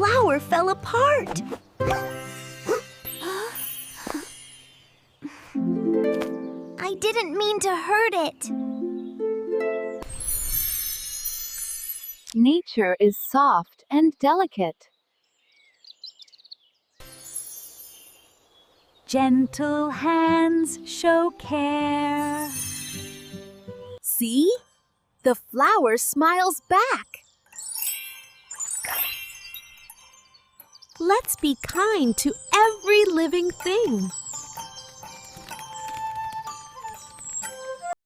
flower fell apart. I didn't mean to hurt it. Nature is soft and delicate. Gentle hands show care. See? The flower smiles back. Let's be kind to every living thing.